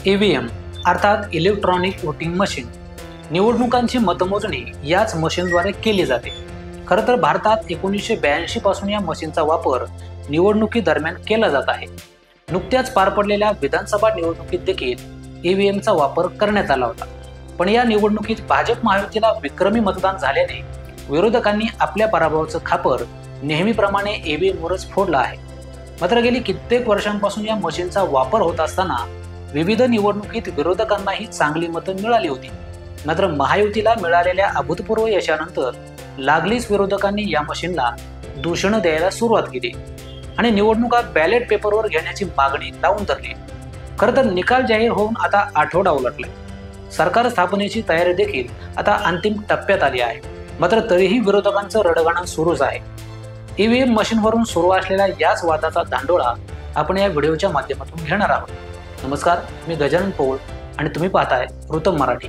EVM अर्थात electronic voting machine निवडणुकांची मतमोजणी याच मशीनद्वारे केली जाते। खरं तर भारतात 1982 पासून या मशीनचा वापर निवडणुकीदरम्यान केला जात आहे। नुकत्याच पार पडलेल्या विधानसभा निवडणुकीत देखील ईव्हीएमचा वापर करण्यात आला होता। पण या निवडणुकीत भाजप महायुतीला विक्रमी मतदान झाल्याने विरोधकांनी आपल्या पराभवाचं खापर नेहमीप्रमाणे ईव्हीएमवरच फोडलं आहे। मात्र गेली कित्येक वर्षांपासून या मशीनचा वापर होत असताना विविध निवडणुकीत विरोधकांनाही चांगली मतं मिळाली होती। मात्र महायुतीला मिळालेल्या अभूतपूर्व यशानंतर लागलीच विरोधकांनी या मशीनला दूषण द्यायला सुरुवात केली आणि निवडणुका बॅलेट पेपरवर घेण्याची मागणी लावून धरली। खरं तर निकाल जाहीर होऊन आता आठवडा उलटलाय। सरकार स्थापनेची तयारी देखील आता अंतिम टप्प्यात आली आहे। मात्र तरीही विरोधकांचं रडगाणं सुरूच आहे। ईव्हीएम मशीनवरून सुरू असलेल्या याच वादाचा धांडोळा आपण या व्हिडिओच्या माध्यमातून घेणार आहोत। नमस्कार, मी गजानन पोळ आणि तुम्ही पाहताय वृत्तम मराठी।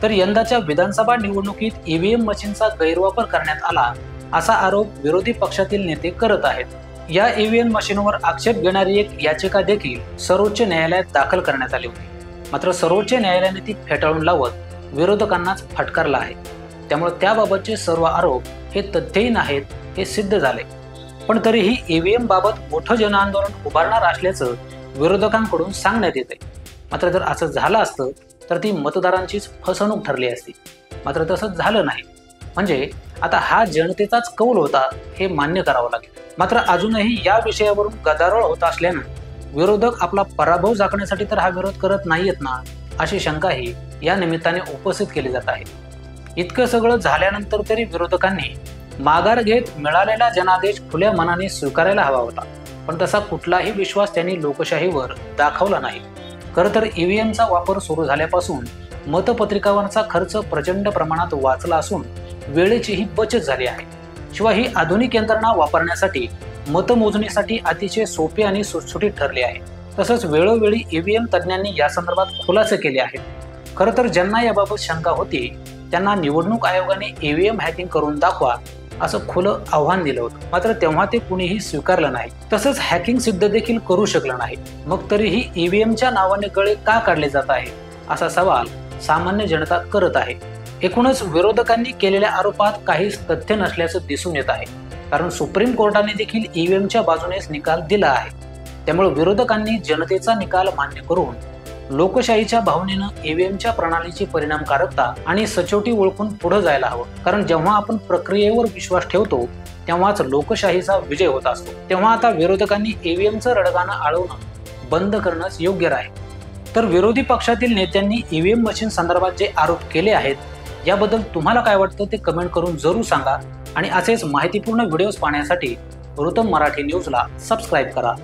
तर यंदाच्या विधानसभा निवडणुकीत ईव्हीएम मशीनचा गैरवापर करण्यात आला असा आरोप विरोधी पक्षातील नेते करत आहेत। या ईव्हीएम मशीनवर आक्षेप घेणारी एक याचिका देखील सर्वोच्च न्यायालयात दाखल करण्यात आली होती। मात्र सर्वोच्च न्यायालयाने ती फेटाळून लावत विरोधकांनाच फटकारलं आहे। त्यामुळे त्याबाबतचे सर्व आरोप हे तथ्यहीन आहेत हे सिद्ध झाले। पण तरीही ईव्हीएम बाबत मोठं जनआंदोलन उभारणार असल्याचं विरोधकांकडून सांगण्यात येते। मात्र जर असं झालं असतं तर ती मतदारांचीच फसवणूक ठरली असती। मात्र तसं झालं नाही, म्हणजे आता हा जनतेचाच कौल होता हे मान्य करावं लागेल। मात्र अजूनही या विषयावरून गदारोळ होत असल्यानं विरोधक आपला पराभव झाकण्यासाठी तर हा विरोध करत नाहीयेत ना, अशी शंकाही या निमित्ताने उपस्थित केली जात आहे। इतकं सगळं झाल्यानंतर तरी विरोधकांनी माघार घेत मिळालेला जनादेश खुल्या मनाने स्वीकारायला हवा होता। पण तसा कुठलाही विश्वास त्यांनी लोकशाहीवर दाखवला नाही। खरं तर ईव्हीएमचा वापर सुरू झाल्यापासून मतपत्रिकांवरचा खर्च प्रचंड प्रमाणात वाचला असून वेळेचीही बचत झाली आहे। शिवाय ही आधुनिक यंत्रणा वापरण्यासाठी मतमोजणीसाठी अतिशय सोपे आणि सुटसुटीत ठरले आहे। तसंच वेळोवेळी ईव्हीएम तज्ज्ञांनी या संदर्भात खुलासे केले आहेत। खरं तर ज्यांना याबाबत शंका होती त्यांना निवडणूक आयोगाने ईव्हीएम हॅकिंग करून दाखवा असं खुलं आव्हान दिलं होतं। मात्र तेव्हा ते कुणीही स्वीकारलं नाही। तसंच हॅकिंग सिद्ध देखील करू शकलं नाही। मग तरीही ईव्हीएमच्या नावाने गळे का काढले जात आहे असा सवाल सामान्य जनता करत आहे। एकूणच विरोधकांनी केलेल्या आरोपात काहीच तथ्य नसल्याचं दिसून येत आहे, कारण सुप्रीम कोर्टाने देखील ईव्हीएमच्या बाजूनेच निकाल दिला आहे। त्यामुळे विरोधकांनी जनतेचा निकाल मान्य करून लोकशाहीच्या भावनेनं ईव्हीएमच्या प्रणालीची परिणामकारकता आणि सचोटी ओळखून पुढे जायला हवं। कारण जेव्हा आपण प्रक्रियेवर विश्वास ठेवतो तेव्हाच लोकशाहीचा विजय होत असतो। तेव्हा आता विरोधकांनी ईव्हीएमचं रडगाणं आळवणं बंद करणंच योग्य राहील। तर विरोधी पक्षातील नेत्यांनी ईव्हीएम मशीन संदर्भात जे आरोप केले आहेत याबद्दल तुम्हाला काय वाटतं ते कमेंट करून जरूर सांगा आणि असेच माहितीपूर्ण व्हिडिओज पाहण्यासाठी वृत्तम मराठी न्यूजला सबस्क्राईब करा।